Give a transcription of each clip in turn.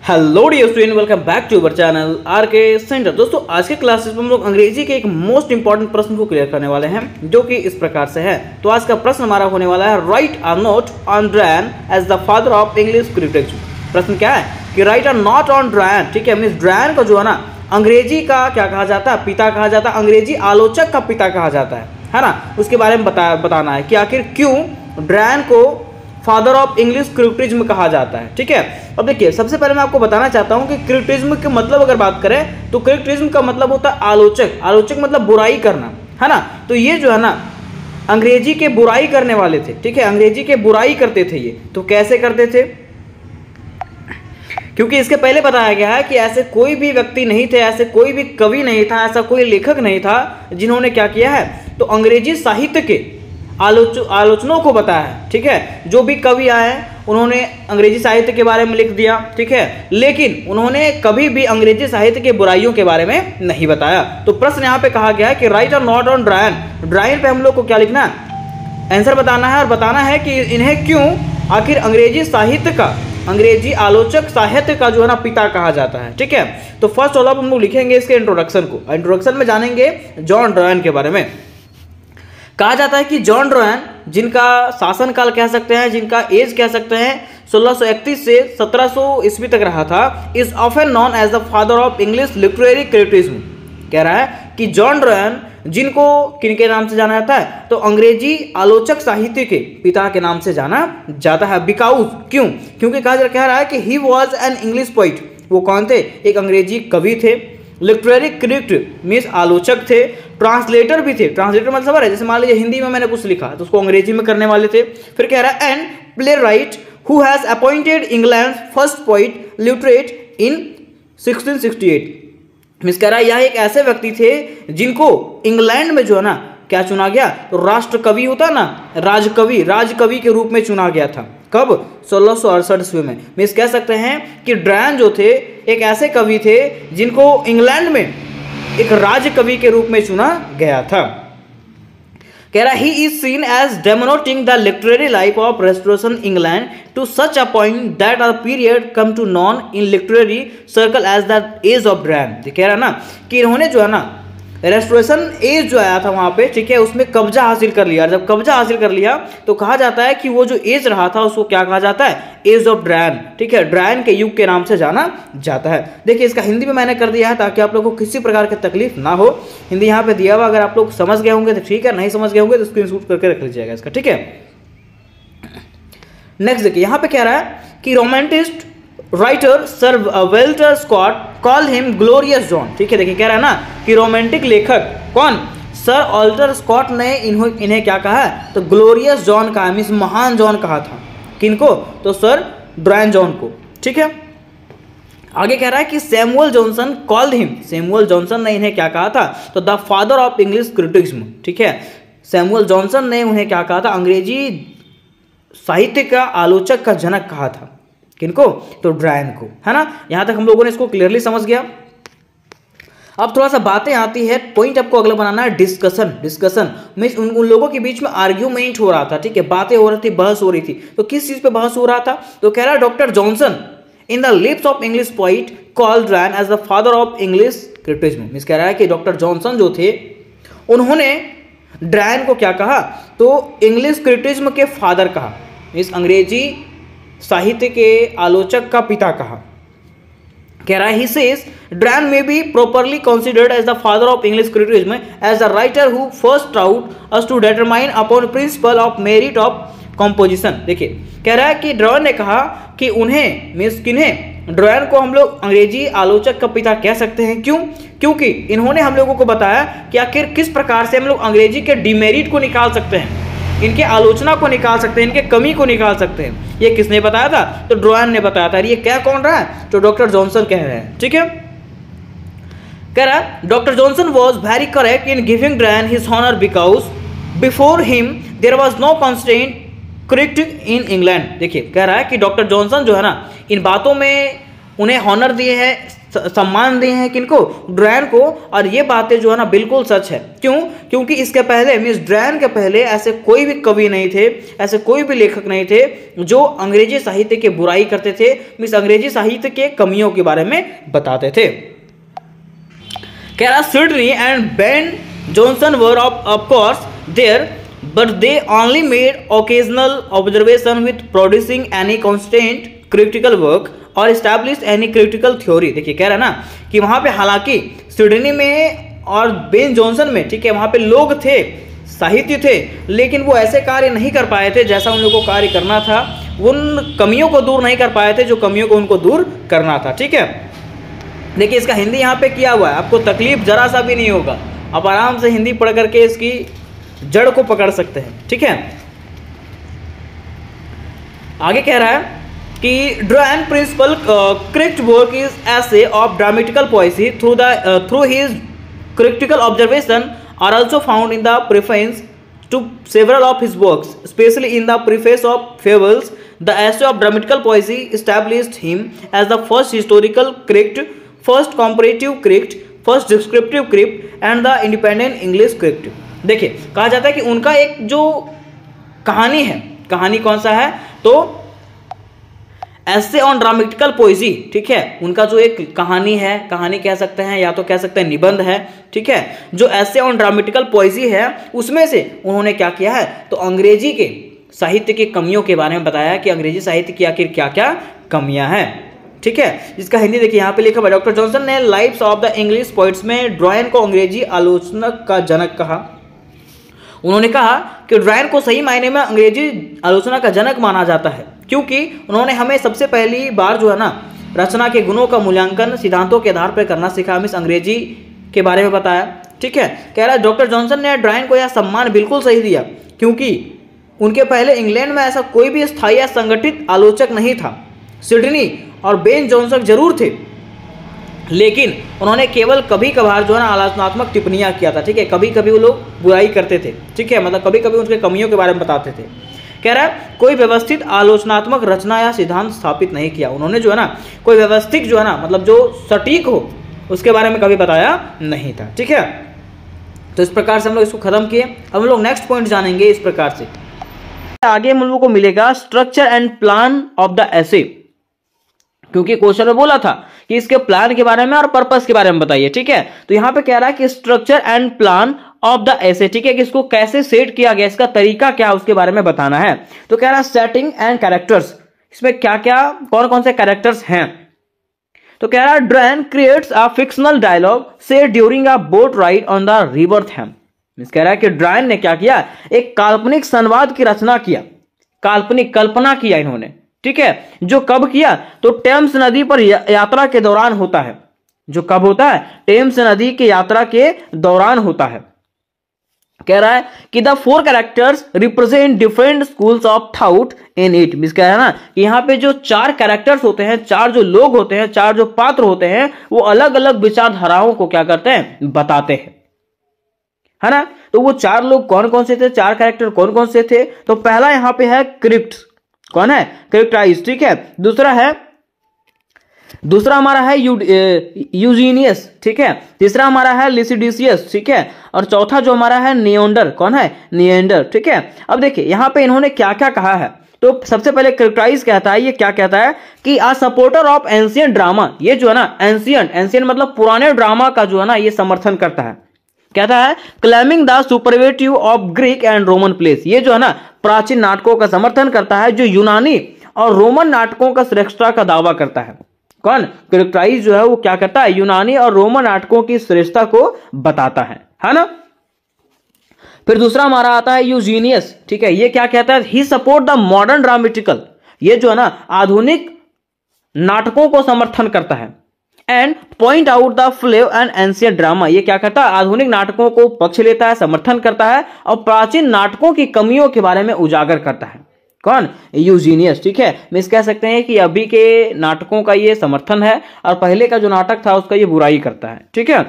Hello dear student, welcome back to our channel R K centre. दोस्तों आज के classes में हम लोग अंग्रेजी के एक मोस्ट इंपॉर्टेंट प्रश्न को क्लियर करने वाले हैं, जो कि इस प्रकार से है। तो आज का प्रश्न हमारा होने वाला है, write a note on Dryden as the father of English critics. प्रश्न क्या है कि write a note on Dryden, ठीक है, मींस ड्रैन को जो है ना अंग्रेजी का क्या कहा जाता है, पिता कहा जाता है, अंग्रेजी आलोचक का पिता कहा जाता है ना। उसके बारे में बताना है कि आखिर क्यों ड्रैन को फादर ऑफ इंग्लिश क्रिटिज्म कहा जाता है। ठीक है, अब देखिए सबसे पहले मैं आपको बताना चाहता हूं कि क्रिटिज्म के मतलब अगर बात करें तो क्रिटिज्म का मतलब होता है आलोचक। आलोचक मतलब बुराई करना, है ना। तो ये जो है ना अंग्रेजी के बुराई करने वाले थे, ठीक है, अंग्रेजी के बुराई करते थे। ये तो कैसे करते थे, क्योंकि इसके पहले बताया गया है कि ऐसे कोई भी व्यक्ति नहीं थे, ऐसे कोई भी कवि नहीं था, ऐसा कोई लेखक नहीं था जिन्होंने क्या किया है, तो अंग्रेजी साहित्य के आलोचनों को बताया है। ठीक है, जो भी कवि आए उन्होंने अंग्रेजी साहित्य के बारे में लिख दिया, ठीक है, लेकिन उन्होंने कभी भी अंग्रेजी साहित्य के बुराइयों के बारे में नहीं बताया। तो प्रश्न यहाँ पे कहा गया है कि राइट और नॉट ऑन ड्रैन। ड्रैन पे हम लोग को क्या लिखना है, आंसर बताना है और बताना है कि इन्हें क्यों आखिर अंग्रेजी साहित्य का, अंग्रेजी आलोचक साहित्य का जो है ना पिता कहा जाता है। ठीक है, तो फर्स्ट ऑल हम लोग लिखेंगे इसके इंट्रोडक्शन को। इंट्रोडक्शन में जानेंगे जॉन ड्रैन के बारे में। कहा जाता है कि जॉन ड्रैन, जिनका शासनकाल कह सकते हैं, जिनका एज कह सकते हैं 1631 से 1700 ईस्वी तक रहा था, is often known as the father of English literary criticism. कह रहा है कि जॉन ड्रैन, जिनको किनके नाम से जाना जाता है, तो अंग्रेजी आलोचक साहित्य के पिता के नाम से जाना जाता है। बिकॉज क्यों, क्योंकि कह रहा है कि he was an English poet. वो कौन थे, एक अंग्रेजी कवि थे। लिटरेरी क्रिटिक मीन्स आलोचक थे। ट्रांसलेटर भी थे। ट्रांसलेटर मतलब समझ रहे, जैसे मान लीजिए हिंदी में मैंने कुछ लिखा तो उसको अंग्रेजी में करने वाले थे। फिर कह रहा है and play right who has appointed England first poet literate in 1668। Means कह रहा है यह एक ऐसे व्यक्ति थे जिनको इंग्लैंड में जो है ना क्या चुना गया, तो राष्ट्र कवि होता ना, राजकवि के रूप में चुना गया था। कब, 1668 ईस्वी में। मीन्स कह सकते हैं कि ड्रैन जो थे एक ऐसे कवि थे जिनको इंग्लैंड में एक राजकवि के रूप में चुना गया था। कह रहा he is seen as demonetizing the literary life of restoration England to such a point that a period come to known in literary circle as the age of Dryden. कह रहा ना कि इन्होंने जो है ना रेस्टोरेशन एज जो आया था वहाँ पे, ठीक है, उसमें कब्जा हासिल कर लिया। जब कब्जा हासिल कर लिया तो कहा जाता है कि वो जो एज रहा था उसको क्या कहा जाता है, एज ऑफ ड्रैन। ठीक है, ड्रैन के युग के नाम से जाना जाता है। देखिए इसका हिंदी में मैंने कर दिया है ताकि आप लोगों को किसी प्रकार की तकलीफ ना हो। हिंदी यहाँ पे दिया हुआ, अगर आप लोग समझ गए होंगे तो ठीक है, नहीं समझ गए होंगे तो स्क्रीनशॉट करके रख लीजिएगा इसका। ठीक है, नेक्स्ट देखिए यहाँ पे कह रहा है कि romanticist writer sir Walter Scott call him glorious John. ठीक है, देखिए कह रहा है ना कि रोमांटिक लेखक कौन, सर ऑल्टर स्कॉट ने इन्हें क्या कहा है, तो ग्लोरियस जॉन कहा, मीन्स महान जॉन कहा था। किनको, तो सर ड्रैन जॉन को। ठीक है, आगे कह रहा है कि Samuel Johnson called him, Samuel Johnson ने इन्हें क्या कहा था, तो the father of English criticism. ठीक है, सैमुअल जॉनसन ने उन्हें क्या कहा था, अंग्रेजी साहित्य का आलोचक का जनक कहा था। किनको, तो ड्रैन को, है ना। यहां तक हम लोगों ने इसको क्लियरली समझ गया। अब थोड़ा सा बातें आती है, पॉइंट आपको अगला बनाना है डिस्कशन मीन्स उन लोगों के बीच में आर्ग्यूमेंट हो रहा था। ठीक है, बातें हो रही थी, बहस हो रही थी। तो किस चीज पे बहस हो रहा था, तो कह रहा है doctor Johnson in the lips of English poet called Dryden as the father of English criticism. Means कह रहा है कि डॉक्टर जॉनसन जो थे उन्होंने ड्रैन को क्या कहा, तो इंग्लिश क्रिटिज्म के फादर कहा, मीन्स अंग्रेजी साहित्य के आलोचक का पिता कहा। कह रहा है he says Dryden may be properly considered as the father of English criticism as the writer who first out us to determine upon principle of merit of composition. देखिए कह रहा है कि ड्रैन ने कहा कि उन्हें, मीन्स किन्हें, ड्रैन को हम लोग अंग्रेजी आलोचक का पिता कह सकते हैं। क्यों, क्योंकि इन्होंने हम लोगों को बताया कि आखिर किस प्रकार से हम लोग अंग्रेजी के डिमेरिट को निकाल सकते हैं, इनके आलोचना को निकाल सकते हैं, इनके कमी को निकाल सकते हैं। ये किसने बताया था, तो ड्रैन ने बताया था। ये क्या कौन रहा है, तो डॉक्टर जॉनसन कह रहे हैं। ठीक है, कह रहा है doctor Johnson was very correct in giving Dryden his honour because before him there was no constant critic in England. देखिए कह रहा है कि डॉक्टर जॉनसन जो है ना इन बातों में उन्हें हॉनर दिए हैं, सम्मान दिए हैं किनको, ड्रैन को। और ये बातें जो है ना बिल्कुल सच है। क्यों? क्योंकि इसके पहले मिस ड्रैन के पहले ऐसे कोई भी कवि नहीं थे, ऐसे कोई भी लेखक नहीं थे जो अंग्रेजी साहित्य की बुराई करते थे, मिस अंग्रेजी साहित्य के कमियों के बारे में बताते थे। कह रहा Sidney and Ben Jonson were of course there but they only made occasional observation with producing any constant critical work और एस्टैब्लिश एनी क्रिटिकल थ्योरी। देखिए कह रहा है ना कि वहाँ पे हालांकि सिडनी में और बेन जॉनसन में, ठीक है, वहाँ पे लोग थे, साहित्य थे, लेकिन वो ऐसे कार्य नहीं कर पाए थे जैसा उन लोगों को कार्य करना था। उन कमियों को दूर नहीं कर पाए थे जो कमियों को उनको दूर करना था। ठीक है, देखिए इसका हिंदी यहाँ पे किया हुआ है, आपको तकलीफ जरा सा भी नहीं होगा, आप आराम से हिंदी पढ़ करके इसकी जड़ को पकड़ सकते हैं। ठीक है, आगे कह रहा है कि Dryden principle correct work is essay of dramatical poesy through his critical observation are also found in the preface to several of his works, especially in the preface of Fables. The essay of dramatical poesy established him as the first historical critic, first comparative critic, first descriptive critic and the independent English critic. देखिए कहा जाता है कि उनका एक जो कहानी है, कहानी कौन सा है, तो ऐसे ऑन ड्रामेटिकल पोइजी, ठीक है, उनका जो एक कहानी है, कहानी कह सकते हैं या तो कह सकते हैं निबंध है, ठीक है, जो ऐसे ऑन ड्रामेटिकल पोइजी है उसमें से उन्होंने क्या किया है, तो अंग्रेजी के साहित्य की कमियों के बारे में बताया कि अंग्रेजी साहित्य की आखिर क्या क्या कमियां हैं। ठीक है, इसका हिंदी देखिए यहाँ पे लिखा हुआ, डॉक्टर जॉनसन ने lives of the English poets में ड्रॉयन को अंग्रेजी आलोचना का जनक कहा। उन्होंने कहा कि ड्रॉयन को सही मायने में अंग्रेजी आलोचना का जनक माना जाता है क्योंकि उन्होंने हमें सबसे पहली बार जो है ना रचना के गुणों का मूल्यांकन सिद्धांतों के आधार पर करना सिखा, हमें अंग्रेजी के बारे में बताया। ठीक है, कह रहा है डॉक्टर जॉनसन ने ड्रॉयन को यह सम्मान बिल्कुल सही दिया क्योंकि उनके पहले इंग्लैंड में ऐसा कोई भी स्थायी या संगठित आलोचक नहीं था। सिडनी और बेन जॉनसन जरूर थे, लेकिन उन्होंने केवल कभी कभार जो है ना आलोचनात्मक टिप्पणियां किया था। ठीक है, कभी कभी वो लोग बुराई करते थे। ठीक है, मतलब कभी कभी उनके कमियों के बारे में बताते थे। कह रहा है कोई व्यवस्थित आलोचनात्मक रचना या सिद्धांत स्थापित नहीं किया। उन्होंने जो है ना कोई व्यवस्थित जो है ना मतलब जो सटीक हो उसके बारे में कभी बताया नहीं था। ठीक है, तो इस प्रकार से हम लोग इसको खत्म किए। अब हम लोग नेक्स्ट पॉइंट जानेंगे इस प्रकार से। आगे हम लोगों को मिलेगा structure and plan of the essay, क्योंकि क्वेश्चन में बोला था कि इसके प्लान के बारे में और पर्पस के बारे में बताइए। ठीक है, तो यहां पे कह रहा है कि structure and plan of the essay, ठीक है, कि इसको कैसे सेट किया गया, इसका तरीका क्या उसके बारे में बताना है। तो कह रहा है सेटिंग एंड कैरेक्टर्स, इसमें क्या क्या कौन कौन से कैरेक्टर्स हैं। तो कह रहा है Dryden creates a fictional dialogue set during a boat ride on the river Thames. कह रहा है कि ड्रॉयन ने क्या किया, एक काल्पनिक संवाद की रचना किया, काल्पनिक कल्पना किया इन्होंने। ठीक है, जो कब किया, तो टेम्स नदी पर यात्रा के दौरान होता है। जो कब होता है, टेम्स नदी की यात्रा के दौरान होता है। कह रहा है कि the 4 characters represent different schools of thought in it. Means कह रहा है ना कि यहाँ पे जो 4 कैरेक्टर्स होते हैं, 4 जो लोग होते हैं, 4 जो पात्र होते हैं, वो अलग अलग विचारधाराओं को क्या करते हैं, बताते हैं, है ना। तो वो 4 लोग कौन कौन से थे, 4 कैरेक्टर कौन कौन से थे, तो पहला यहाँ पे है क्रिप्ट, कौन है, क्रिप्टाइज। ठीक है, दूसरा हमारा है यूजीनियस। ठीक है, तीसरा हमारा है लिसिडिसियस। ठीक है, और चौथा जो हमारा है नियोंडर, कौन है, नियंडर। ठीक है, अब देखिए यहाँ पे इन्होंने क्या क्या कहा है। तो सबसे पहले क्रिप्टाइज कहता है, ये क्या कहता है कि आ सपोर्टर ऑफ एंशियंट ड्रामा, ये जो है ना एंशियंट मतलब पुराने ड्रामा का जो है ना ये समर्थन करता है। कहता है claiming the superlative of Greek and Roman plays, ये जो है ना प्राचीन नाटकों का समर्थन करता है जो यूनानी और रोमन नाटकों का श्रेष्ठता का दावा करता है। कौन, क्रिप्टाइज जो है वो क्या करता है, यूनानी और रोमन नाटकों की श्रेष्ठता को बताता है ना। फिर दूसरा हमारा आता है यूजीनियस। ठीक है, ये क्या कहता है, ही सपोर्ट द मॉडर्न ड्रामेटिकल, ये जो है ना आधुनिक नाटकों को समर्थन करता है। And point out the flaws and ancient drama, ये क्या करता है, आधुनिक नाटकों को पक्ष लेता है, समर्थन करता है और प्राचीन नाटकों की कमियों के बारे में उजागर करता है। कौन, यूजीनियस। ठीक है, मिस कह सकते हैं कि अभी के नाटकों का ये समर्थन है और पहले का जो नाटक था उसका ये बुराई करता है। ठीक है,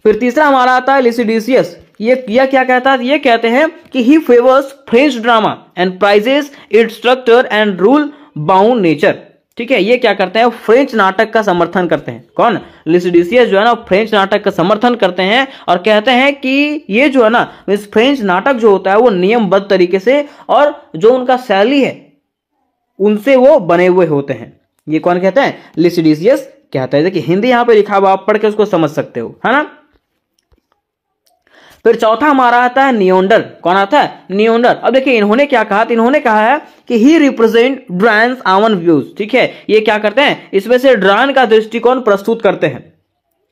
फिर तीसरा हमारा आता है लिसिडिसियस। ये क्या कहता है, ये कहते हैं कि he favours French drama and praises its structure and rule bound nature. ठीक है, ये क्या करते हैं, फ्रेंच नाटक का समर्थन करते हैं। कौन, लिसिडियस जो है ना फ्रेंच नाटक का समर्थन करते हैं और कहते हैं कि ये जो है ना इस फ्रेंच नाटक जो होता है वो नियमबद्ध तरीके से और जो उनका शैली है उनसे वो बने हुए होते हैं। ये कौन कहते हैं, लिसिडियस कहता है। देखिए हिंदी यहां पे लिखा हुआ, आप पढ़ के उसको समझ सकते हो, है ना। फिर चौथा हमारा आता है नियोंडर। कौन आता है, नियोंडर। अब देखिए इन्होंने क्या कहा, इन्होंने कहा है कि ही रिप्रेजेंट ड्रायन्स आवन व्यूज। ठीक है, ये क्या करते हैं, इसमें से ड्रायन का दृष्टिकोण प्रस्तुत करते हैं।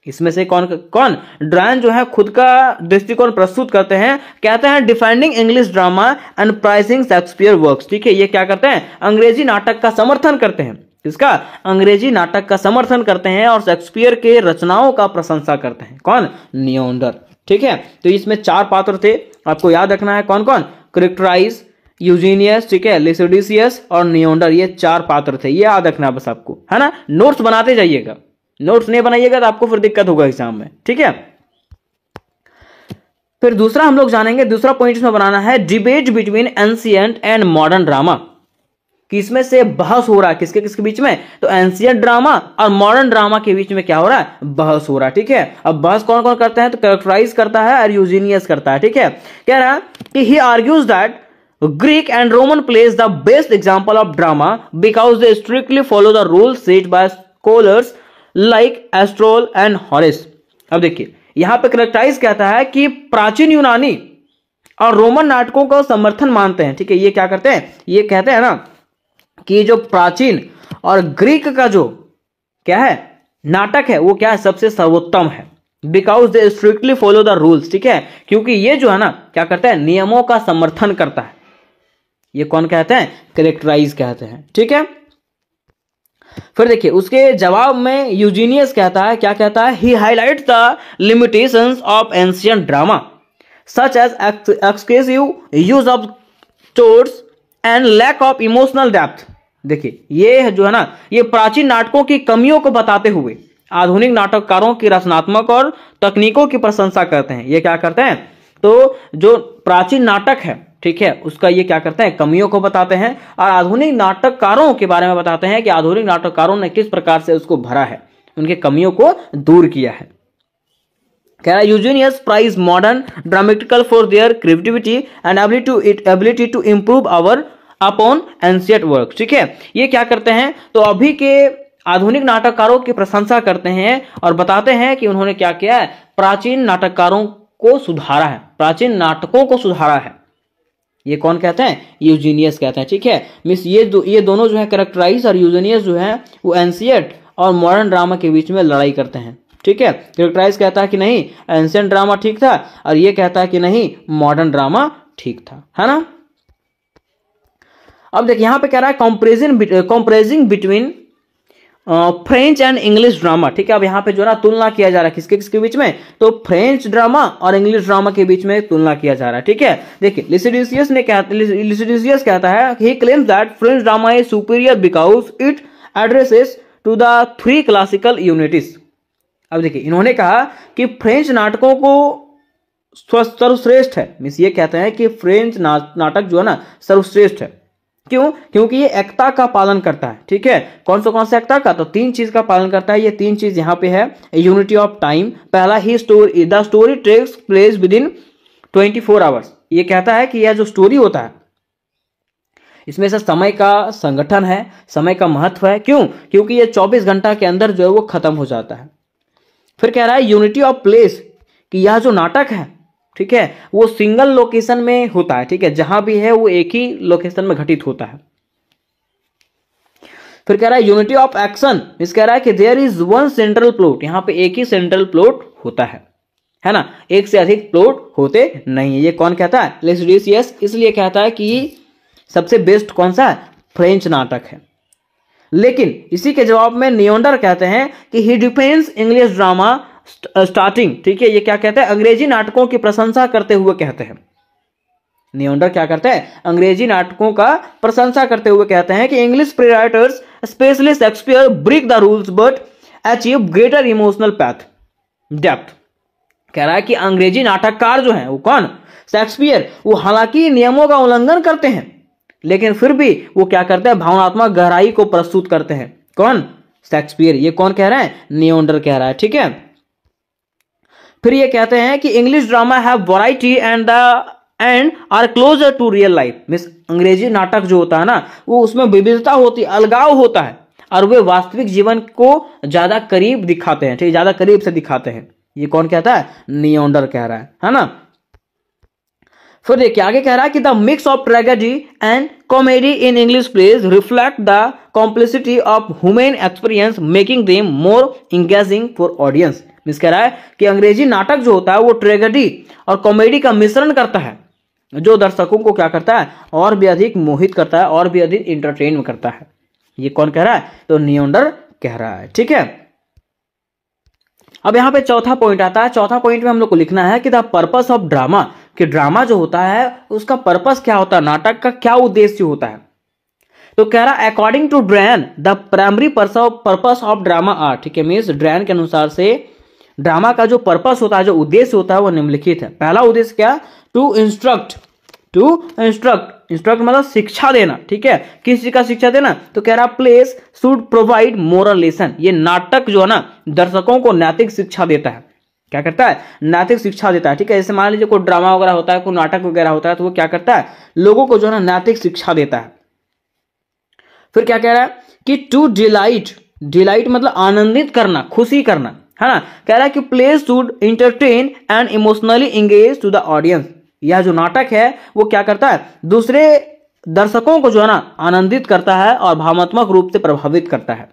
इसमें से कौन कौन, ड्रायन जो है खुद का दृष्टिकोण प्रस्तुत करते हैं। कहते हैं defending English drama and pricing Shakespeare works. ठीक है, ये क्या करते हैं, अंग्रेजी नाटक का समर्थन करते हैं। इसका अंग्रेजी नाटक का समर्थन करते हैं और शेक्सपियर के रचनाओं का प्रशंसा करते हैं। कौन, नियोंडर। ठीक है, तो इसमें 4 पात्र थे, आपको याद रखना है कौन कौन, कैरेक्टराइज, यूजीनियस, ठीक है, लिसिडियस और नियोंडर, ये 4 पात्र थे। ये याद रखना बस आपको, है ना। नोट्स बनाते जाइएगा, नोट्स नहीं बनाइएगा तो आपको फिर दिक्कत होगा एग्जाम में। ठीक है, फिर दूसरा हम लोग जानेंगे, दूसरा पॉइंट इसमें बनाना है debate between ancient and modern drama. कि इसमें से बहस हो रहा है किसके किसके बीच में, तो एंशिएंट ड्रामा और मॉडर्न ड्रामा के बीच में क्या हो रहा है, बहस हो रहा है। ठीक है, अब बहस कौन कौन करते हैं, तो कैरेक्टराइज करता है और यूजीनियस करता है। ठीक है, कह रहा है कि he argues that Greek and Roman plays the best example of drama because they strictly follow the rules set by scholars like Aristotle and Horace। अब देखिए यहां पे कैरेक्टराइज कहता है कि प्राचीन यूनानी और रोमन नाटकों का समर्थन मानते हैं। ठीक है, ये क्या करते हैं, ये कहते हैं ना कि जो प्राचीन और ग्रीक का जो क्या है नाटक है वो क्या है, सबसे सर्वोत्तम है। Because they strictly follow the rules. ठीक है, क्योंकि ये जो है ना क्या करता है, नियमों का समर्थन करता है। ये कौन कहते हैं, कैरेक्टराइज कहते हैं। ठीक है, फिर देखिए उसके जवाब में यूजीनियस कहता है, क्या कहता है, he highlights the limitations of ancient drama such as exclusive use of chorus and lack of emotional depth. देखिए ये जो है ना ये प्राचीन नाटकों की कमियों को बताते हुए आधुनिक नाटककारों की रचनात्मक और तकनीकों की प्रशंसा करते हैं। ये क्या करते हैं, तो जो प्राचीन नाटक है, ठीक है, उसका ये क्या करते हैं, कमियों को बताते हैं और आधुनिक नाटककारों के बारे में बताते हैं कि आधुनिक नाटककारों ने किस प्रकार से उसको भरा है, उनके कमियों को दूर किया है। कह रहा है Eugenius prizes modern dramatical for their creativity and ability to improve over upon ancient work. ठीक है, ये क्या करते हैं, तो अभी के आधुनिक नाटककारों की प्रशंसा करते हैं और बताते हैं कि उन्होंने क्या किया है, प्राचीन नाटककारों को सुधारा है, प्राचीन नाटकों को सुधारा है। ये कौन कहते हैं, यूजीनियस कहते हैं। ठीक है, मिस ये दोनों जो है कैरेक्टराइज और यूजीनियस जो है वो एंशिएंट और मॉडर्न ड्रामा के बीच में लड़ाई करते हैं। ठीक है, कैरेक्टराइज कहता है कि नहीं एंशिएंट ड्रामा ठीक था और ये कहता है कि नहीं मॉडर्न ड्रामा ठीक था, है ना। अब देखिए यहां पे कह रहा है comparison between French and English drama. ठीक है, अब यहाँ पे जो ना तुलना किया जा रहा है किसके किसके बीच में, तो फ्रेंच ड्रामा और इंग्लिश ड्रामा के बीच में तुलना किया जा रहा है। ठीक है, देखिए लिसिडियस कहता है he claims that French drama is superior because it addresses to the 3 classical unities. अब देखिए इन्होंने कहा कि फ्रेंच नाटकों को सर्वश्रेष्ठ है, मीन्स ये कहते हैं कि फ्रेंच नाटक जो है ना सर्वश्रेष्ठ है। क्यों, क्योंकि ये एकता का पालन करता है। ठीक है, कौन सा एकता का, तो 3 चीज का पालन करता है। ये 3 चीज यहाँ पे है, यूनिटी ऑफ टाइम, पहला ही story, the story takes place within 24 hours. ये कहता है कि यह जो स्टोरी होता है इसमें से समय का संगठन है, समय का महत्व है। क्यों, क्योंकि ये 24 घंटा के अंदर जो है वो खत्म हो जाता है। फिर कह रहा है यूनिटी ऑफ प्लेस, कि यह जो नाटक है, ठीक है, वो सिंगल लोकेशन में होता है। ठीक है, जहां भी है वो एक ही लोकेशन में घटित होता है। फिर कह रहा है यूनिटी ऑफ एक्शन, इस कह रहा है कि there is one central plot, यहां पे एक ही सेंट्रल प्लॉट होता है ना, एक से अधिक प्लॉट होते नहीं है। ये कौन कहता है, लिसिडियस इसलिए कहता है कि सबसे बेस्ट कौन सा है, फ्रेंच नाटक है। लेकिन इसी के जवाब में नियोंडर कहते हैं कि ही डिफेंड्स इंग्लिश ड्रामा स्टार्टिंग। ठीक है, ये क्या कहते हैं, अंग्रेजी नाटकों की प्रशंसा करते हुए कहते हैं। नियोंडर क्या करते हैं, अंग्रेजी नाटकों का प्रशंसा करते हुए कहते हैं कि English play writers specially Shakespeare break the rules but achieve greater emotional depth. कह रहा है कि अंग्रेजी नाटककार जो हैं वो कौन, शेक्सपियर, वो हालांकि नियमों का उल्लंघन करते हैं लेकिन फिर भी वो क्या करते हैं, भावनात्मक गहराई को प्रस्तुत करते हैं। कौन? शेक्सपियर। ये कौन कह रहा है? नियोंडर कह रहा है। ठीक है, फिर ये कहते हैं कि English drama have variety and are closer to real life. Means अंग्रेजी नाटक जो होता है ना, वो उसमें विविधता होती है, अलगाव होता है, और वे वास्तविक जीवन को ज्यादा करीब दिखाते हैं। ठीक है, ज्यादा करीब से दिखाते हैं। ये कौन कहता है? नियोंडर कह रहा है ना। फिर देखिए आगे कह रहा है कि the mix of tragedy and comedy in English plays reflect the complicity of human experience making them more engaging for audience. Means कह रहा है कि अंग्रेजी नाटक जो होता है वो ट्रेजेडी और कॉमेडी का मिश्रण करता है, जो दर्शकों को क्या करता है, और भी अधिक मोहित करता है, और भी अधिक इंटरटेन करता है। ये कौन कह रहा है? तो नियोंडर कह रहा है। ठीक है, अब यहाँ पे चौथा पॉइंट आता है। चौथा पॉइंट में हम लोग को लिखना है कि द पर्पस ऑफ ड्रामा, कि ड्रामा जो होता है उसका पर्पस क्या होता है, नाटक का क्या उद्देश्य होता है। तो कह रहा है according to Dryden the primary purpose of drama are. ठीक है, मीन्स ड्रैन के अनुसार से ड्रामा का जो पर्पस होता है, जो उद्देश्य होता है, वो निम्नलिखित है। पहला उद्देश्य क्या? टू इंस्ट्रक्ट मतलब शिक्षा देना। ठीक है, किस चीज का शिक्षा देना? तो कह रहा place should provide moral lesson. ये नाटक जो है ना, दर्शकों को नैतिक शिक्षा देता है। क्या करता है? नैतिक शिक्षा देता है। ठीक है, जैसे मान लीजिए कोई ड्रामा वगैरह होता है, कोई नाटक वगैरह होता है, तो वो क्या करता है? लोगों को जो है ना नैतिक शिक्षा देता है। फिर क्या कह रहा है कि टू डिलाइट मतलब आनंदित करना, खुशी करना, है ना। कह रहा है कि plays should entertain and emotionally engage to the audience. यह जो नाटक है वो क्या करता है? दूसरे दर्शकों को जो है ना आनंदित करता है और भावनात्मक रूप से प्रभावित करता है।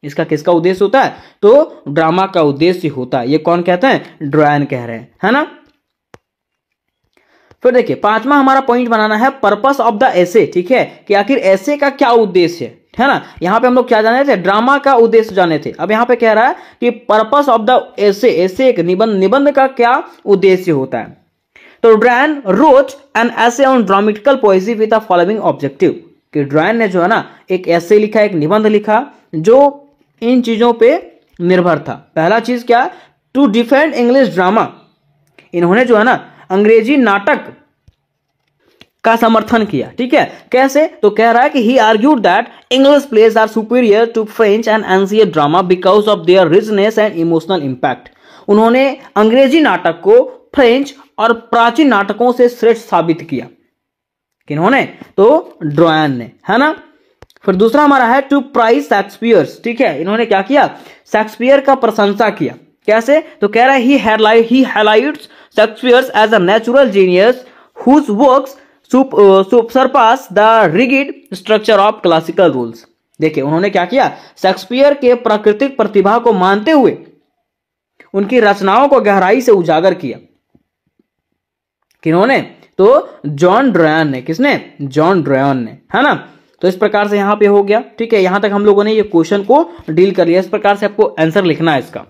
इसका किसका उद्देश्य होता है? तो ड्रामा का उद्देश्य होता है। ये कौन कहते हैं? ड्रैन कह रहे हैं, है ना। फिर देखिए पांचवा हमारा पॉइंट बनाना है पर्पस ऑफ द एसे। ठीक है, कि आखिर एसे का क्या उद्देश्य है ना। यहां पे हम लोग क्या जाने थे? ड्रामा का उद्देश्य जाने थे। अब यहां पे कह रहा है कि पर्पस ऑफ द एसे, एक निबंध का क्या उद्देश्य होता है। तो drain wrote an essay on dramatical Poaceae with the following objective, कि ड्रैन ने जो है ना एक एसे लिखा, एक निबंध लिखा जो इन चीजों पे निर्भर था। पहला चीज क्या? To defend English drama. इन्होंने जो है ना अंग्रेजी नाटक का समर्थन किया। ठीक है, कैसे? तो कह रहा है कि he argued that English plays are superior to French and ancient drama because of their richness and emotional impact. उन्होंने अंग्रेजी नाटक को फ्रेंच और प्राचीन नाटकों से श्रेष्ठ साबित किया। किन्होंने? तो ड्रैन ने, है ना। फिर दूसरा हमारा है टू प्राइज शेक्सपियर्स। ठीक है, इन्होंने क्या किया? शेक्सपियर का प्रशंसा किया। कैसे? तो कह रहा है he highlights Shakespeare's as a natural genius whose works surpass the rigid structure of classical rules. देखिए उन्होंने क्या किया? शेक्सपियर के प्राकृतिक प्रतिभा को मानते हुए उनकी रचनाओं को गहराई से उजागर किया। किन्होंने? तो जॉन ड्रैन ने। किसने? जॉन ड्रैन ने, है ना। तो इस प्रकार से यहां पे हो गया। ठीक है, यहां तक हम लोगों ने ये क्वेश्चन को डील कर लिया। इस प्रकार से आपको आंसर लिखना है इसका।